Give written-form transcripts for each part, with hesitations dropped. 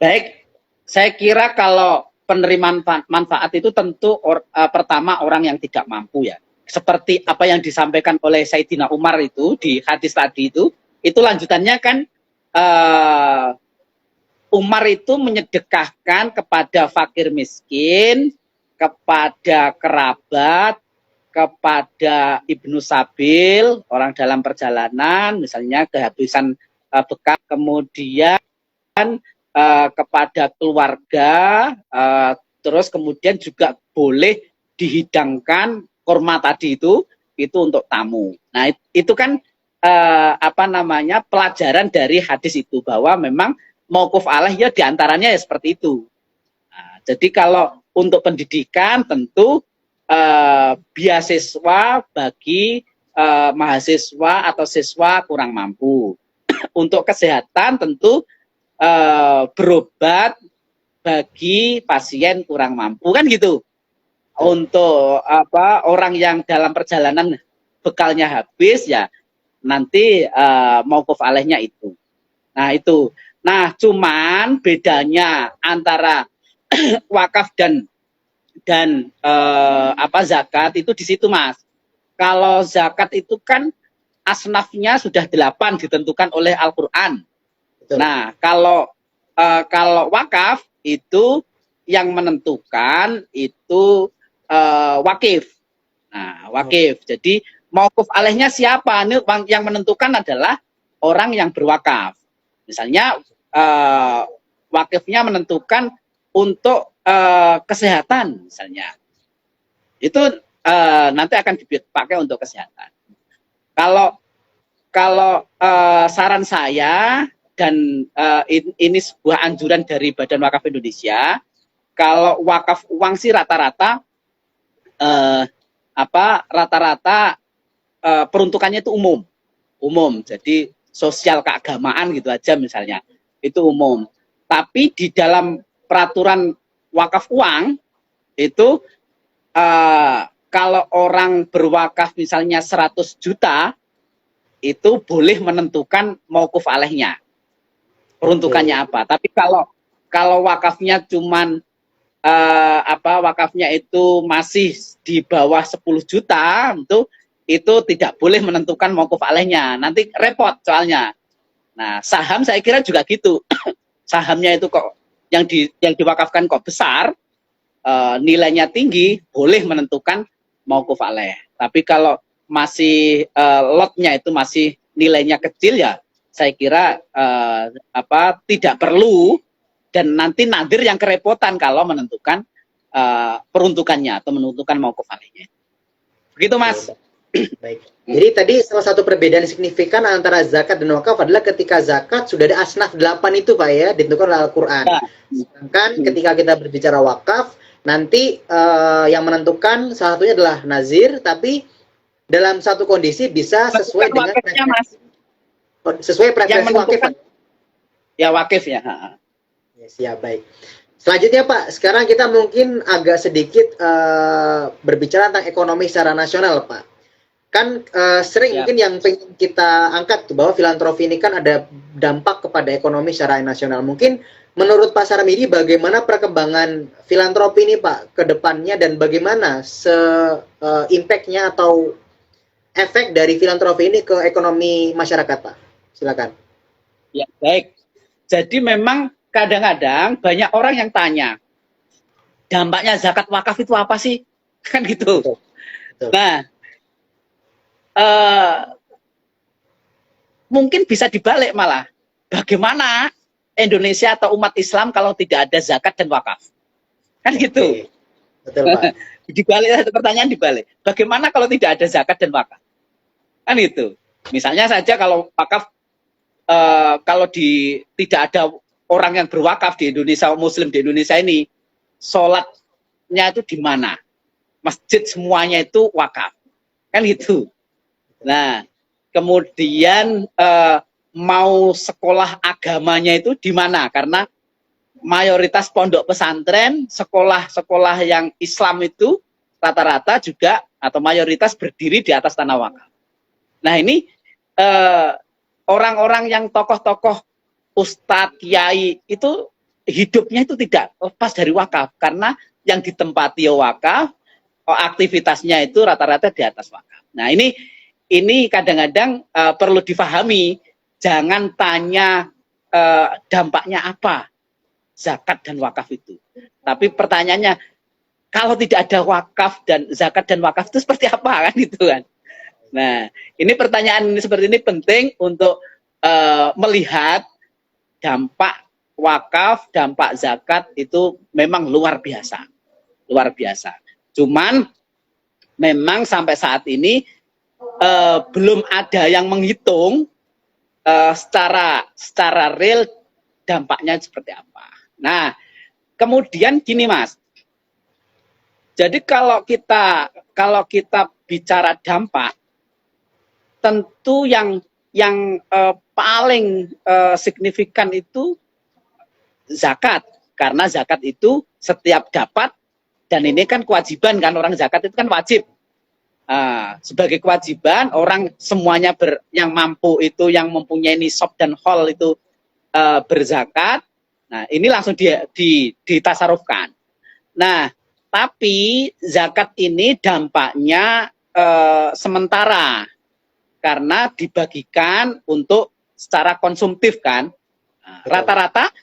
Baik, saya kira kalau penerimaan manfaat itu tentu pertama orang yang tidak mampu ya. Seperti apa yang disampaikan oleh Sayyidina Umar itu di hadis tadi itu lanjutannya kan uh, Umar itu menyedekahkan kepada fakir miskin, kepada kerabat, kepada ibnu sabil, orang dalam perjalanan, misalnya kehabisan bekal, kemudian kepada keluarga, terus kemudian juga boleh dihidangkan kurma tadi itu untuk tamu. Nah itu kan pelajaran dari hadis itu bahwa memang mauquf alaih ya diantaranya ya seperti itu. Nah, jadi kalau untuk pendidikan tentu beasiswa bagi mahasiswa atau siswa kurang mampu. Untuk kesehatan tentu berobat bagi pasien kurang mampu kan gitu. Untuk orang yang dalam perjalanan bekalnya habis ya nanti mauquf alaihnya itu. Nah itu. Nah cuman bedanya antara wakaf dan zakat itu di situ Mas. Kalau zakat itu kan asnafnya sudah 8 ditentukan oleh Al-Qur'an. Nah, kalau wakaf itu yang menentukan itu wakif. Nah, wakif. Jadi mauquf alaihnya siapa? Ini yang menentukan adalah orang yang berwakaf. Misalnya wakifnya menentukan untuk kesehatan misalnya. Itu nanti akan dipakai untuk kesehatan. Kalau saran saya dan ini sebuah anjuran dari Badan Wakaf Indonesia, kalau wakaf uang sih rata-rata peruntukannya itu umum. Jadi sosial keagamaan gitu aja misalnya. Itu umum. Tapi di dalam peraturan wakaf uang itu kalau orang berwakaf misalnya 100 juta itu boleh menentukan mauquf alaihnya. Peruntukannya apa. Tapi kalau wakafnya cuman wakafnya itu masih di bawah 10 juta itu tidak boleh menentukan mauquf alaihnya. Nanti repot soalnya. Nah, saham saya kira juga gitu. Sahamnya itu kok yang diwakafkan kok besar, nilainya tinggi, boleh menentukan mauquf alaih. Tapi kalau masih lotnya itu masih nilainya kecil ya, saya kira tidak perlu dan nanti nadir yang kerepotan kalau menentukan peruntukannya atau menentukan mauquf alaihnya. Begitu Mas. Baik. Jadi tadi salah satu perbedaan signifikan antara zakat dan wakaf adalah ketika zakat sudah ada asnaf 8 itu Pak ya, ditentukan oleh Al-Qur'an. Ya. Sedangkan ketika kita berbicara wakaf, nanti yang menentukan salah satunya adalah nazir, tapi dalam satu kondisi bisa sesuai dengan preferensi, sesuai preferensi wakif. Ya wakif ya. Ya siap, baik. Selanjutnya Pak, sekarang kita mungkin agak sedikit berbicara tentang ekonomi secara nasional Pak. Kan sering mungkin yang pengen kita angkat tuh bahwa filantropi ini kan ada dampak kepada ekonomi secara nasional. Mungkin menurut Pak Sarmidi bagaimana perkembangan filantropi ini Pak ke depannya dan bagaimana impact-nya atau efek dari filantropi ini ke ekonomi masyarakat Pak? Silakan. Ya, baik. Jadi memang kadang-kadang banyak orang yang tanya, dampaknya zakat wakaf itu apa sih? Kan gitu. Betul. Betul. Nah, mungkin bisa dibalik malah. Bagaimana Indonesia atau umat Islam kalau tidak ada zakat dan wakaf? Kan gitu. Betul, Pak. Dibalik, pertanyaan dibalik. Bagaimana kalau tidak ada zakat dan wakaf? Kan itu. Misalnya saja kalau wakaf, kalau tidak ada orang yang berwakaf di Indonesia, Muslim di Indonesia ini, sholatnya itu di mana? Masjid semuanya itu wakaf. Kan gitu. Nah, kemudian mau sekolah agamanya itu di mana? Karena mayoritas pondok pesantren, sekolah-sekolah yang Islam itu rata-rata juga atau mayoritas berdiri di atas tanah wakaf. Nah ini orang-orang yang tokoh-tokoh ustadz, kiai itu hidupnya itu tidak lepas dari wakaf, karena yang ditempati wakaf, aktivitasnya itu rata-rata di atas wakaf. Nah, ini kadang-kadang perlu difahami, jangan tanya dampaknya apa zakat dan wakaf itu. Tapi pertanyaannya, kalau tidak ada wakaf dan zakat dan wakaf itu seperti apa kan gitu kan. Nah, ini pertanyaan seperti ini penting untuk melihat dampak wakaf, dampak zakat itu memang luar biasa. Luar biasa. Cuman memang sampai saat ini belum ada yang menghitung secara real dampaknya seperti apa. Nah, kemudian gini Mas. Jadi kalau kita bicara dampak, tentu yang paling signifikan itu zakat, karena zakat itu setiap dapat, dan ini kan kewajiban kan, orang zakat itu kan wajib. Sebagai kewajiban orang semuanya yang mampu itu, yang mempunyai nisab dan haul itu berzakat. Nah, ini langsung ditasarufkan. Nah, tapi zakat ini dampaknya sementara, karena dibagikan untuk secara konsumtif kan. Rata-rata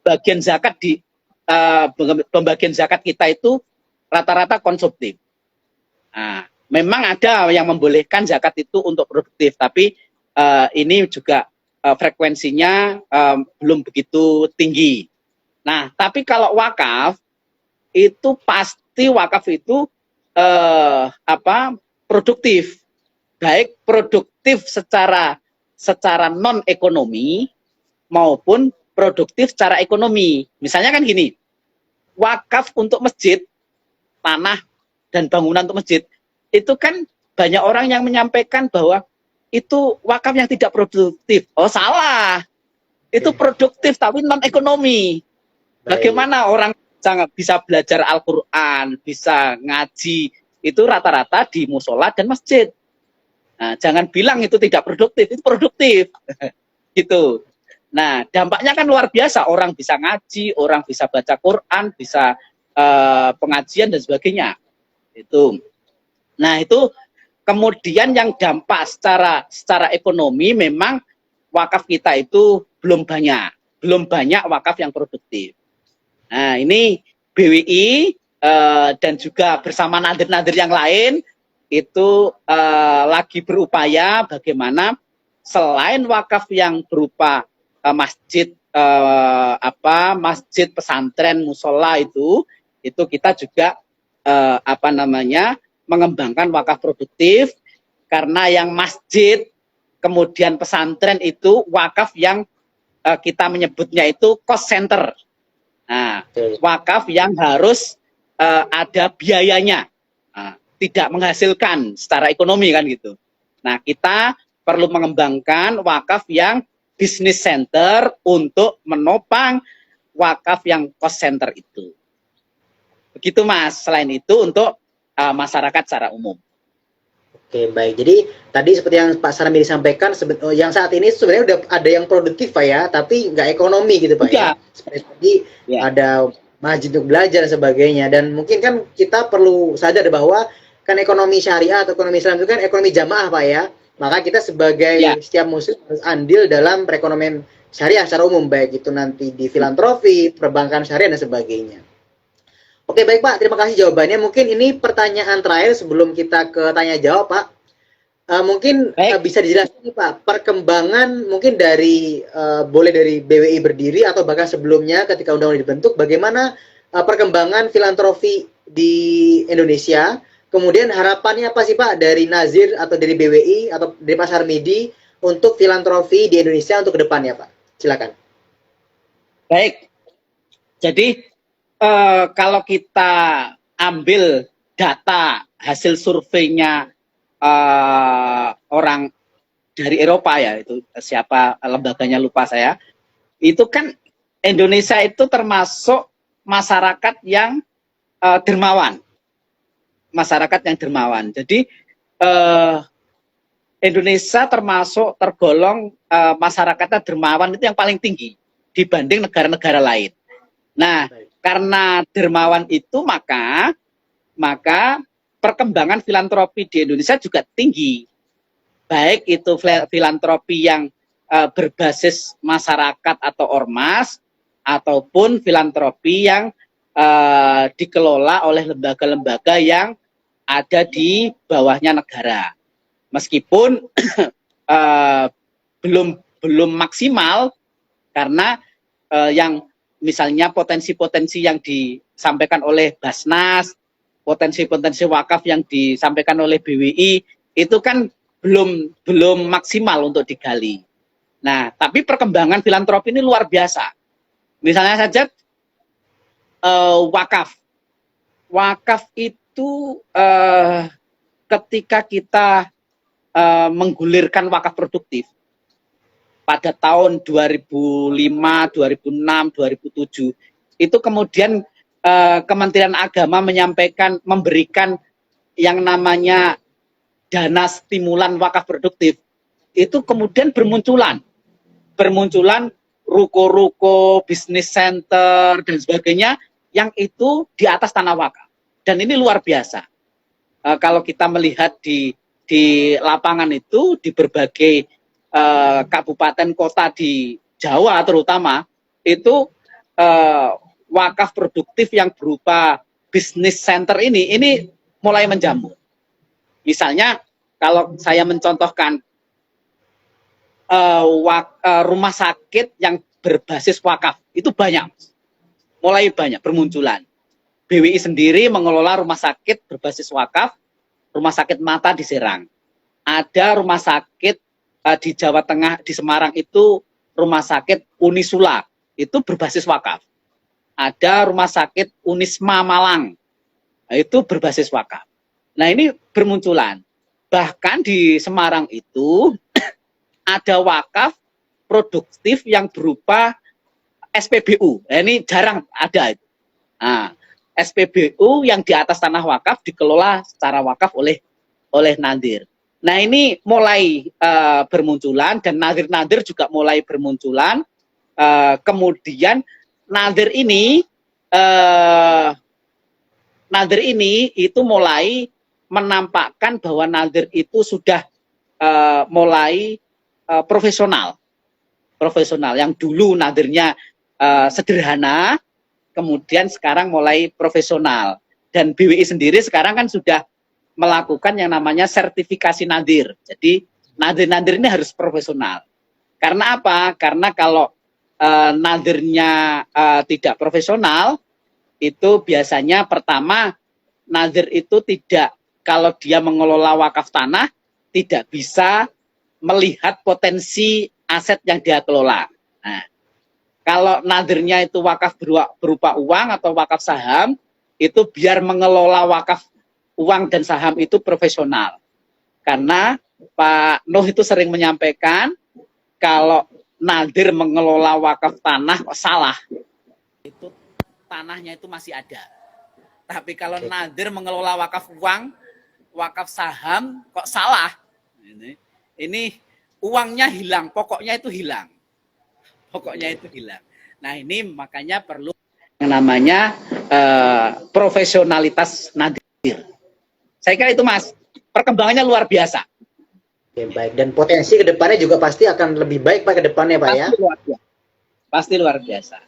bagian zakat pembagian zakat kita itu rata-rata konsumtif. Nah, memang ada yang membolehkan zakat itu untuk produktif, tapi ini juga frekuensinya belum begitu tinggi. Nah, tapi kalau wakaf itu pasti wakaf itu produktif, baik produktif secara non ekonomi maupun produktif secara ekonomi. Misalnya kan gini, wakaf untuk masjid, tanah dan bangunan untuk masjid, itu kan banyak orang yang menyampaikan bahwa itu wakaf yang tidak produktif. Oh, salah. Itu produktif tapi non ekonomi. Bagaimana orang sangat bisa belajar Al-Quran, bisa ngaji, itu rata-rata di musola dan masjid. Nah, jangan bilang itu tidak produktif, itu produktif. Gitu. Nah, dampaknya kan luar biasa. Orang bisa ngaji, orang bisa baca Quran, bisa pengajian dan sebagainya. Itu. Nah, itu kemudian yang dampak secara ekonomi memang wakaf kita itu belum banyak wakaf yang produktif. Nah, ini BWI dan juga bersama nadir-nadir yang lain itu lagi berupaya bagaimana selain wakaf yang berupa masjid masjid, pesantren, musola itu kita juga mengembangkan wakaf produktif, karena yang masjid kemudian pesantren itu wakaf yang kita menyebutnya itu cost center. Nah, wakaf yang harus ada biayanya, tidak menghasilkan secara ekonomi kan gitu. Nah, kita perlu mengembangkan wakaf yang business center untuk menopang wakaf yang cost center itu. Begitu Mas. Selain itu untuk masyarakat secara umum. Oke, baik. Jadi tadi seperti yang Pak Sarmi disampaikan, yang saat ini sebenarnya udah ada yang produktif Pak ya, tapi nggak ekonomi gitu Pak ya. Seperti tadi ada masjid untuk belajar dan sebagainya. Dan mungkin kan kita perlu sadar bahwa kan ekonomi syariah atau ekonomi Islam itu kan ekonomi jamaah Pak ya. Maka kita sebagai setiap muslim harus andil dalam perekonomian syariah secara umum, baik itu nanti di filantropi, perbankan syariah dan sebagainya. Oke, baik Pak, terima kasih jawabannya. Mungkin ini pertanyaan terakhir sebelum kita ke tanya jawab Pak. Mungkin bisa dijelaskan Pak, perkembangan mungkin boleh dari BWI berdiri atau bahkan sebelumnya ketika undang-undang dibentuk, bagaimana perkembangan filantropi di Indonesia. Kemudian harapannya apa sih Pak dari Nazir atau dari BWI atau dari Pak Sarmidi untuk filantropi di Indonesia untuk ke depannya Pak? Silakan. Baik. Jadi kalau kita ambil data hasil surveinya orang dari Eropa ya, itu siapa lembaganya lupa saya, itu kan Indonesia itu termasuk masyarakat yang dermawan. Masyarakat yang dermawan. Jadi Indonesia tergolong masyarakatnya dermawan itu yang paling tinggi dibanding negara-negara lain. Nah, karena dermawan itu maka perkembangan filantropi di Indonesia juga tinggi. Baik itu filantropi yang berbasis masyarakat atau ormas, ataupun filantropi yang dikelola oleh lembaga-lembaga yang ada di bawahnya negara. Meskipun belum maksimal, karena yang misalnya potensi-potensi yang disampaikan oleh Basnas, potensi-potensi wakaf yang disampaikan oleh BWI itu kan belum maksimal untuk digali. Nah, tapi perkembangan filantropi ini luar biasa. Misalnya saja wakaf. Wakaf itu ketika kita menggulirkan wakaf produktif pada tahun 2005, 2006, 2007, itu kemudian Kementerian Agama memberikan yang namanya dana stimulan wakaf produktif. Itu kemudian bermunculan ruko-ruko, bisnis center, dan sebagainya, yang itu di atas tanah wakaf. Dan ini luar biasa. Kalau kita melihat di lapangan itu, di berbagai kabupaten kota di Jawa terutama, itu wakaf produktif yang berupa bisnis center ini mulai menjamur. Misalnya kalau saya mencontohkan rumah sakit yang berbasis wakaf, itu banyak, mulai banyak bermunculan. BWI sendiri mengelola rumah sakit berbasis wakaf, rumah sakit mata di Serang. Ada rumah sakit di Jawa Tengah, di Semarang itu rumah sakit Unisula, itu berbasis wakaf. Ada rumah sakit Unisma Malang, itu berbasis wakaf. Nah, ini bermunculan. Bahkan di Semarang itu ada wakaf produktif yang berupa SPBU. Nah, ini jarang ada. Nah, SPBU yang di atas tanah wakaf dikelola secara wakaf oleh nadir. Nah, ini mulai bermunculan, dan nadir-nadir juga mulai bermunculan. Kemudian nadir ini itu mulai menampakkan bahwa nadir itu sudah mulai profesional. Yang dulu nadirnya sederhana, kemudian sekarang mulai profesional. Dan BWI sendiri sekarang kan sudah melakukan yang namanya sertifikasi nadir. Jadi nadir-nadir ini harus profesional. Karena apa? Karena kalau nadirnya tidak profesional, itu biasanya pertama, nadir itu tidak, kalau dia mengelola wakaf tanah, tidak bisa melihat potensi aset yang dia kelola. Nah, kalau nadirnya itu wakaf berupa uang atau wakaf saham, itu biar mengelola wakaf uang dan saham itu profesional. Karena Pak Nuh itu sering menyampaikan, kalau nadir mengelola wakaf tanah kok salah, itu tanahnya itu masih ada. Tapi kalau nadir mengelola wakaf uang, wakaf saham kok salah, ini uangnya hilang, pokoknya itu hilang. Nah, ini makanya perlu yang namanya profesionalitas nadir. Saya kira itu, Mas, perkembangannya luar biasa. Oke, baik. Dan potensi ke depannya juga pasti akan lebih baik Pak ke depannya, Pak, ya? Pasti luar biasa.